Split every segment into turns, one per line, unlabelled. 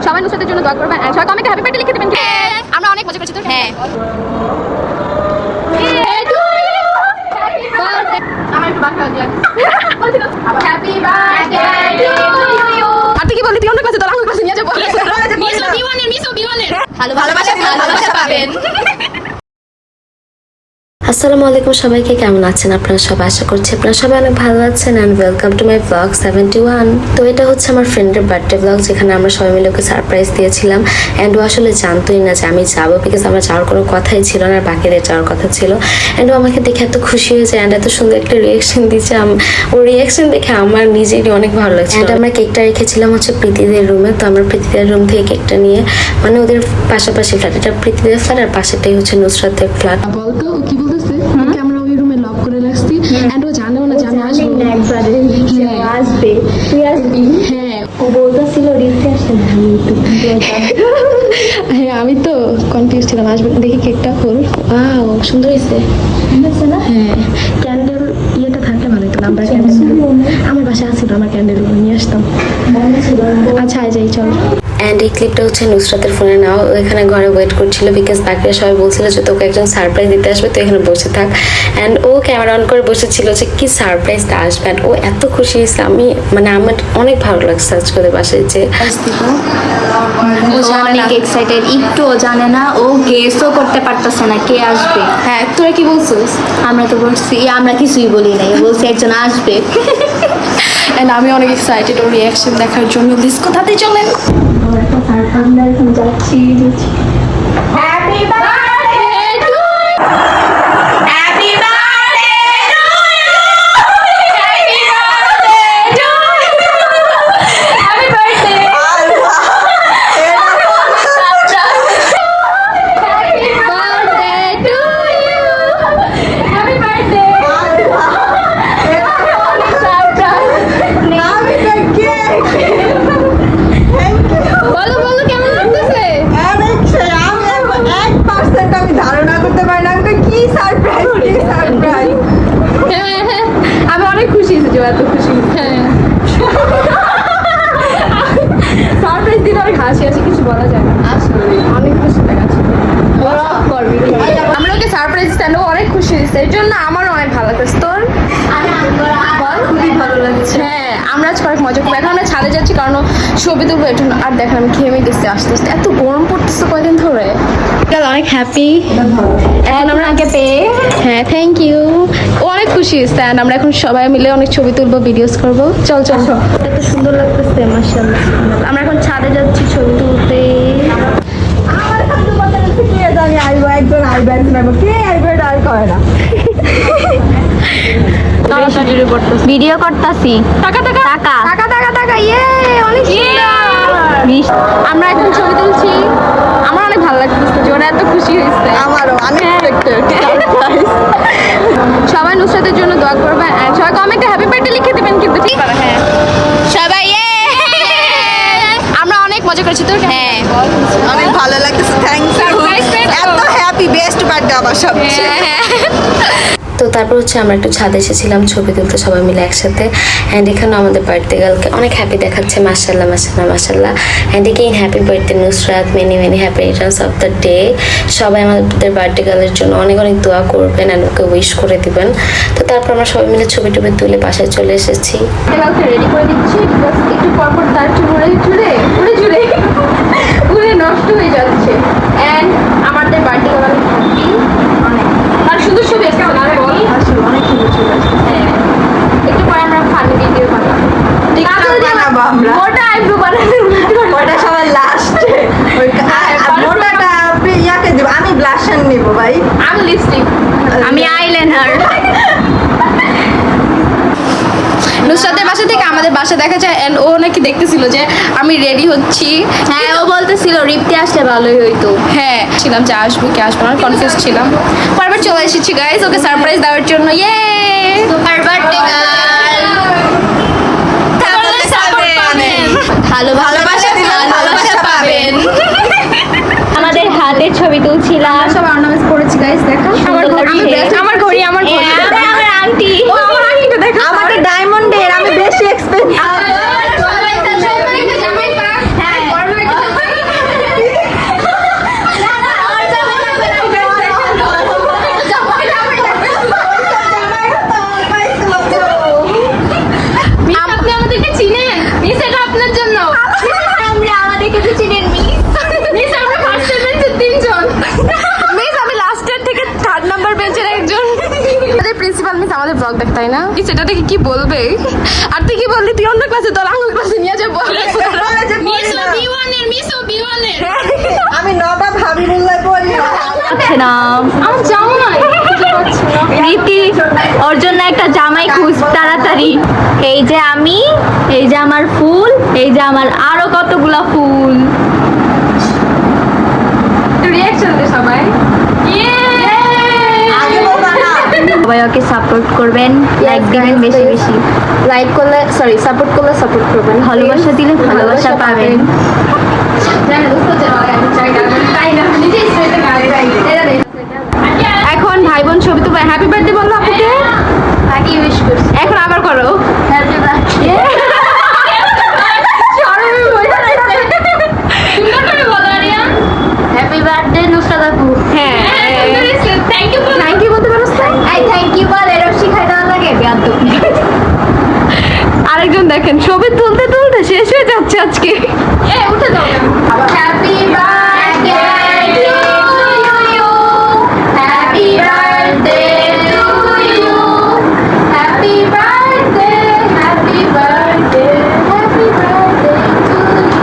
সবাই নুসরাতের জন্য দোয়া করবেন সবাই কমেন্টে হ্যাপি বার্থডে লিখে দেবেন আমরা অনেক মজা করেছি তো হ্যাঁ আমার একটু বাকি আছে হ্যাপি বার্থডে আপনি কি বললি তুই অন্য ক্লাসে তোরা আমার ক্লাসে নিয়ে যাবো ভালোবাসা পাবেন।
আসসালামু আলাইকুম সবাইকে, কেমন আছেন আপনারা সবাই? আশা করছি আপনারা সবাই অনেক ভালো আছেন and welcome to my blog 71। তো এটা হচ্ছে আমার ফ্রেন্ডের বার্থডে ব্লগ, যেখানে আমরা সবাই মিলে ওকে সারপ্রাইজ দিয়েছিলাম অ্যান্ড ও আসলে জানতোই না যে আমি যাবো, বিকজ আমার যাওয়ার কোনো কথাই ছিল না, আর বাকিদের যাওয়ার কথা ছিল। অ্যান্ড ও আমাকে দেখে এত খুশি হয়েছে অ্যান্ড এত সুন্দর একটা রিয়াকশন দিচ্ছে। ওর রিয়াকশন দেখে আমার নিজেরই অনেক ভালো লাগছে। অ্যান্ড আমরা কেকটা রেখেছিলাম হচ্ছে প্রীতিদের রুমে। তো আমরা প্রীতিদের রুম থেকে কেকটা নিয়ে, মানে ওদের পাশাপাশি ফ্ল্যাট, এটা প্রীতিদের ফ্ল্যাট আর পাশেটাই হচ্ছে নুসরাতের ফ্ল্যাট।
বলতো কি বলতেছে, আমরা ওই রুমে লক করে রাখছি এন্ড ও জানেও না যে আমি আসবো একবারে আসবে, তুই আসবি। হ্যাঁ ও বলতেছিল রিস্কে আসতে না, হ্যাঁ আমি তো কনফিউজ ছিলাম আসবে। দেখি কেকটা খোল, ওয়াও সুন্দর হয়েছে না? হ্যাঁ ক্যান্ডেল ইয়েটা থাকলে ভালো হতো। আমরা ক্যান্ডেল আমার বাসায় আছিল, আমার ক্যান্ডেল নিয়ে আসতাম। আচ্ছা যাই চল।
অ্যান্ড এই ক্লিপটা হচ্ছে নুসরাতের ফোনে নাও। ও এখানে ঘরে ওয়েট করছিল, বিকজ বাকিরা সবাই বলছিল যে তোকে একজন সারপ্রাইজ দিতে আসবে, তো এখানে বসে থাক। অ্যান্ড ও ক্যামেরা অন করে বসেছিল যে কি সারপ্রাইজটা আসবে। ও এত খুশি হয়েছে, আমার অনেক ভালো লাগছে আজ করে বাসায় যে
ও অনেক এক্সাইটেড, একটুও জানে না, ও গেসও করতে পারতেছে না কে আসবে।
হ্যাঁ তোরা কি বলছিস?
আমরা তো বলছি, আমরা কিছুই বলি নাই, বলছি একজন আসবে।
এন্ড আমি অনেক এক্সাইটেড ওর রিঅ্যাকশন দেখার জন্য। প্লিজ কোথাতে চলেন?
যাচ্ছি।
আমি অনেক খুশি হয়েছি, এত খুশি। হ্যাঁ সারপ্রাইজ দিলে অনেক হাসি আসে, কিছু বলা যায় না, আসলে অনেক খুশি লাগাচ্ছে। আমরা ওকে সারপ্রাইজ দিতে অনেক খুশি হয়েছে, এর জন্য আমারও অনেক ভালো লাগছে। তোর?
খুবই ভালো লাগছে।
হ্যাঁ আমরা আজকে অনেক মজা করবো। এখন আমরা ছাদে যাচ্ছি কারণ ছবি তুলবো এর জন্য। আর দেখেন আমি ঘেমে গেছি আস্তে আস্তে, এত গরম পড়তেছে কয়দিন ধরে। অনেক হ্যাপি এখন আমরা আগে পেয়ে। হ্যাঁ থ্যাংক ইউ। ও অনেক খুশি হয়েছে অ্যান্ড আমরা এখন সবাই মিলে অনেক ছবি তুলবো, ভিডিওস করবো। চল চল, এত সুন্দর লাগতেছে মাশাআল্লাহ। আমরা এখন ছাদে যাচ্ছি ছবি তুলতে।
ভিডিও করতাছি।
টাকা টাকা
টাকা
টাকা টাকা টাকা ইয়ে অনেক সুন্দর। আমরা এখন ছবি তুলছি, আমার অনেক ভালো লাগতেছে যে ওরা এত খুশি হয়েছে।
আমারও আনএক্সপেক্টেড সারপ্রাইজ।
সবাই নুসরাতের জন্য দোয়া করবেন and সবাই কমেন্টে হ্যাপি বার্থডে লিখে দিবেন কিন্তু ঠিক আছে? হ্যাঁ সবাই আমরা অনেক মজা করেছি তো। হ্যাঁ
অনেক ভালো লাগতেছে, থ্যাংক ইউ। এত হ্যাপি, বেস্ট বার্থডে আমার সবচেয়ে।
তো তারপর হচ্ছে আমরা একটু ছাদে এসেছিলাম ছবি তুলতে সবাই মিলে একসাথে। অ্যান্ড এখানে আমাদের বার্থডে গার্লকে অনেক হ্যাপি দেখাচ্ছে, মাশাল্লাহ মাশাল্লাহ মাশাল্লাহ। And again happy birthday Nusrat, many many happy Returns of the day. সবাই আমাদের বার্থডে গার্লের জন্য অনেক অনেক দোয়া করবেন অ্যান্ড ওকে উইশ করে দিবেন। তো তারপর আমরা সবাই মিলে ছবি টবি তুলে বাসায় চলে এসেছি।
কালকে রেডি করে দিচ্ছি, একটু পরপর তার চুড়ে চুড়ে উড়ে চুড়ে উড়ে নষ্ট হয়ে যাচ্ছে। অ্যান্ড আমাদের বার্থডে গার্ল হ্যাপি, অনেক আর সুন্দর ছবি আসছে না বল? অনেক সুন্দর ছবি আসছে। হ্যাঁ একটু পরে আমরা ফানি ভিডিও বানাবো,
বানাবো আমরা।
মোটা আইব্রো বানাবো,
ওটা সবার লাস্টে। মোটাটা ইয়াকে দেব, আমি ব্লাশার নিব ভাই।
আমি লিপস্টিক,
আমি আইলাইনার।
নুসরাতের বাসা থেকে আমাদের বাসা দেখা যায় এন্ড ও নাকি দেখতেছিল যে আমি রেডি হচ্ছি।
হ্যাঁ ও বলতেছিল রিপ্তি আসলে ভালোই হইতো।
হ্যাঁ ছিলাম যে আসবো কি আসবো না, কনফিউজ ছিলাম। পরবার চলে এসেছি গাইস ওকে সারপ্রাইজ দেওয়ার জন্য। ইয়ে
সুপার বার্থডে গার্ল,
ভালোবাসা দিলে ভালোবাসা পাবেন।
আমাদের হাতে ছবি তুলছিলাম,
সব অর্নামেন্টস করেছি গাইস, দেখো আমার ঘড়ি, আমার ঘড়ি, আমার ঘড়ি,
আমার আন্টি,
ও আমার আন্টিটা দেখো,
আমাদের ডায়মন্ডের, আমি বেশি এক্সপেন্সিভ।
হ্যাঁ ব্লগ দেখ তাই না সেটা দেখে কি বলবে আর তুই কি বললি তুই অন্য ক্লাসে তোর আঙ্গুল ক্লাসে নিয়ে যাবো
আমি নবাব হাবিবুল্লাহ পড়ি
আছে না আমার জামাই রীতি ওর জন্য একটা জামাই খুঁজ তাড়াতাড়ি। এই যে আমি, এই যে আমার ফুল, এই যে আমার আরো কতগুলা ফুল।
রিঅ্যাকশন দে সবাই
সবাই ওকে সাপোর্ট করবেন, লাইক দিবেন বেশি বেশি,
লাইক করলে সরি সাপোর্ট করবেন
ভালোবাসা দিলে ভালোবাসা পাবেন।
এখন ভাই বোন ছবি তো হ্যাপি বার্থডে বললো আপুকে
তাকে উইশ করছি।
এখন আবার করো
happy birthday. Happy birthday Nusrat আপু।
হ্যাঁ
থ্যাংক ইউ
বলতে পারো
এই থ্যাংক ইউ বল, এরকম শিখাই দেওয়া লাগে বেয়াদব।
আরেকজন দেখেন ছবি তুলতে তুলতে শেষ হয়ে যাচ্ছে আজকে
উঠে দাও। Happy birthday to you, happy birthday to you, happy birthday, happy birthday, happy birthday to you.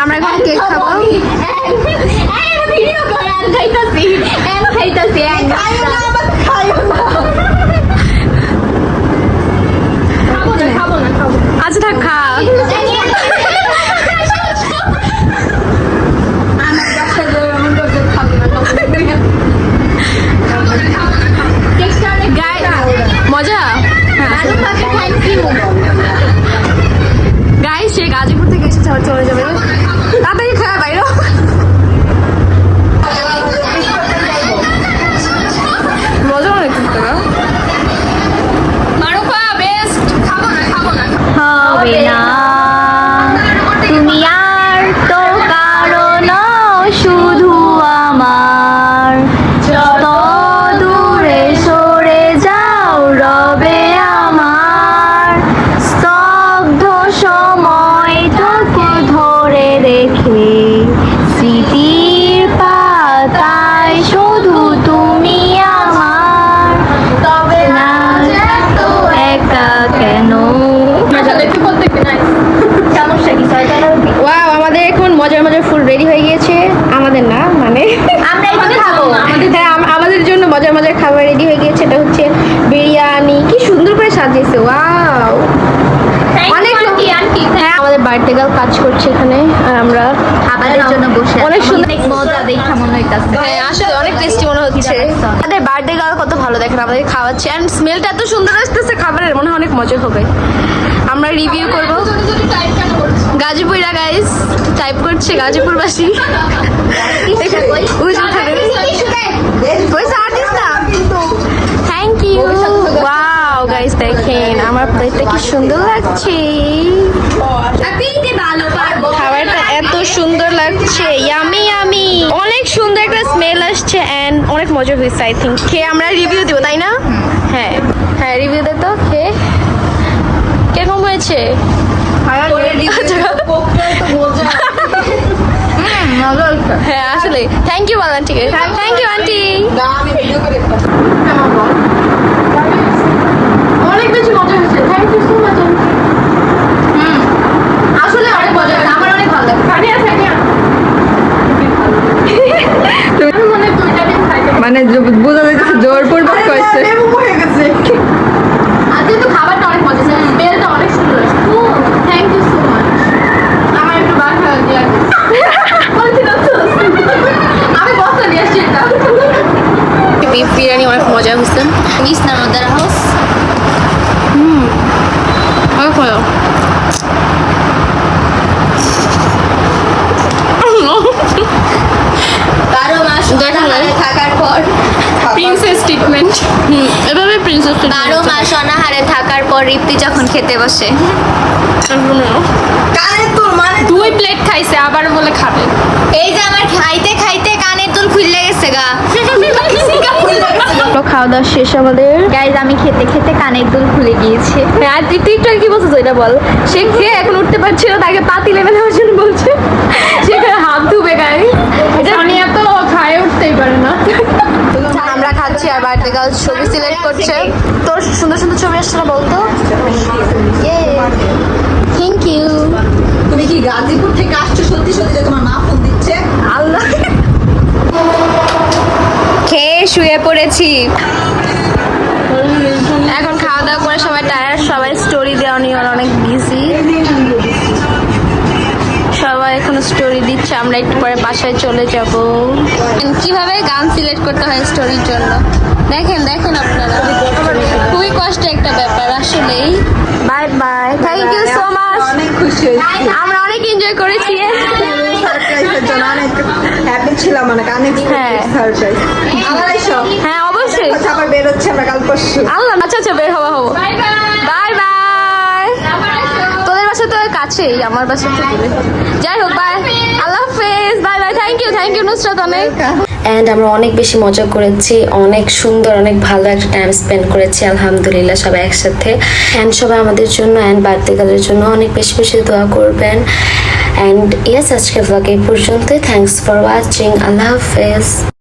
আমরা এখন কেক খাবো আচ্ছা থাক খা মজা গাইস সে গাজীপুর থেকে এসেছে আবার চলে যাবে তাড়াতাড়ি খাওয়া বাইরে মজা অনেক তোরা মারুফা বেস্ট
হবে না তুমি আর তো কারো নও, শুধু আমার। যত দূরে সরে যাও রবে আমার, স্তব্ধ সময়টুকু ধরে রেখে স্মৃতির পাতায় শুধু তুমি আমার। তবে না তো একা কেন।
ওয়াও আমাদের এখন মজার মজার ফুল রেডি হয়ে গিয়েছে আমাদের না মানে
আমরা এখন খাবো।
হ্যাঁ আমাদের জন্য মজার মজার খাবার রেডি হয়ে গিয়েছে এটা হচ্ছে বিরিয়ানি কি সুন্দর করে সাজিয়েছে ওয়াও অনেক হ্যাঁ আমাদের বার্থডে গার্ল কাজ করছে এখানে আর আমরা
খাবারের জন্য বসে
অনেক সুন্দর
অনেক মজা দেখা মনে হইতাছে।
হ্যাঁ আসলে অনেক টেস্টি মনে হচ্ছে আমাদের বার্থডে গার্ল কত ভালো দেখেন আমাদের খাওয়াচ্ছে এন্ড স্মেলটা এত সুন্দর আসতেছে খাবারের মনে হয় অনেক মজা হবে আমরা রিভিউ করব গাজীপুরা গাইস টাইপ করছে গাজীপুরবাসী থ্যাংক ইউ ওয়াও গাইস দেখেন আমার প্লেটটা কি সুন্দর লাগছে খাবারটা এত সুন্দর লাগছে ইয়ামি ইয়ামি অনেক সুন্দর একটা স্মেল আসছে এন্ড অনেক মজা হয়েছে আই থিঙ্ক খেয়ে আমরা রিভিউ দিব তাই না হ্যাঁ হ্যাঁ রিভিউ দে তো খেয়ে কিরকম হয়েছে হ্যাঁ আসলে থ্যাংক ইউ বল আন্টি থ্যাংক ইউ আন্টি অনেক বেশি মজা হয়েছে থ্যাংক ইউ সো মাচ আসলে অনেক মজা হয়েছে আমার অনেক ভালো লাগে
মানে বোঝা যাচ্ছে জোর পূর্বক কয়েছে
আজকে তো খাবারটা অনেক মজা ছিল স্মেলটা অনেক সুন্দর থ্যাংক ইউ সো মাচ আমার একটু বাসা দিয়ে আমি বসে নিয়ে আসছি এটা বিফ বিরিয়ানি অনেক মজা হয়েছে
ইসলাম মাদার হাউস।
অনেক মজা
বারো মাস থাকার পর
প্রিন্সেস ট্রিটমেন্ট
12 মাস অনাহারে থাকার পর রিপ্তি যখন খেতে বসে,
দুই প্লেট খাইছে আবার বলে খাবে।
এই যে আমার খাইতে খাইতে কানের দুল খুলে গেছে গা।
খাওয়া দাওয়া শেষ আমাদের।
গাইজ আমি খেতে খেতে কানের দুল খুলে গিয়েছে।
আর তুই একটু কি বলছিস এটা বল। সে খেয়ে এখন উঠতে পারছে না, তাকে পাতি লেবে দেওয়ার জন্য বলছে সেখানে হাত ধুবে গাই। সোনিয়া তো খায় উঠতেই পারে না। আমরা খাচ্ছি আর বাড়িতে গার্ল ছবি সিলেক্ট করছে। তোর সুন্দর সুন্দর ছবি আসছে না বলতো। Thank you.
তুমি কি গাজীপুর থেকে আসছো? সত্যি সত্যি যে তোমার মা ফোন দিচ্ছে?
আল্লাহ।
খেয়ে শুয়ে পড়েছি।
এখন খাওয়া দাওয়া করে সবাই টায়ার্ড, সবাই স্টোরি দেওয়া নিয়ে অনেক বিজি। সবাই এখন স্টোরি দিচ্ছে, আমরা একটু পরে বাসায় চলে যাব। কিভাবে গান সিলেক্ট করতে হয় স্টোরির জন্য দেখেন দেখেন আপনারা, খুবই কষ্ট একটা ব্যাপার আসলেই। Bye bye, thank you so much.
অনেক খুশি হয়েছি।
আমরা অনেক এনজয় করেছি।
সারপ্রাইজের জন্য অনেক হ্যাপি ছিলাম, অনেক
হ্যাঁ।
সারপ্রাইজ। আবার এসো।
হ্যাঁ অবশ্যই।
কথা আবার বের হচ্ছে, আমরা কাল পরশু।
আল্লাহ, আচ্ছা আচ্ছা বের হবো হবো। Bye bye. তোদের বাসা তো কাছেই, আমার বাসা তো দূরে। যাই হোক, বাই, আল্লাহ হাফেজ, bye bye. Thank you Nusrat অনেক।
অ্যান্ড আমরা অনেক বেশি মজা করেছি, অনেক সুন্দর অনেক ভালো একটা টাইম স্পেন্ড করেছি আলহামদুলিল্লাহ সবাই একসাথে। অ্যান্ড সবাই আমাদের জন্য অ্যান্ড বার্থডে গার্লের জন্য অনেক বেশি বেশি দোয়া করবেন। অ্যান্ড ইয়েস, আজকের ব্লগ এই পর্যন্তই। Thanks for watching. আল্লাহ হাফেজ।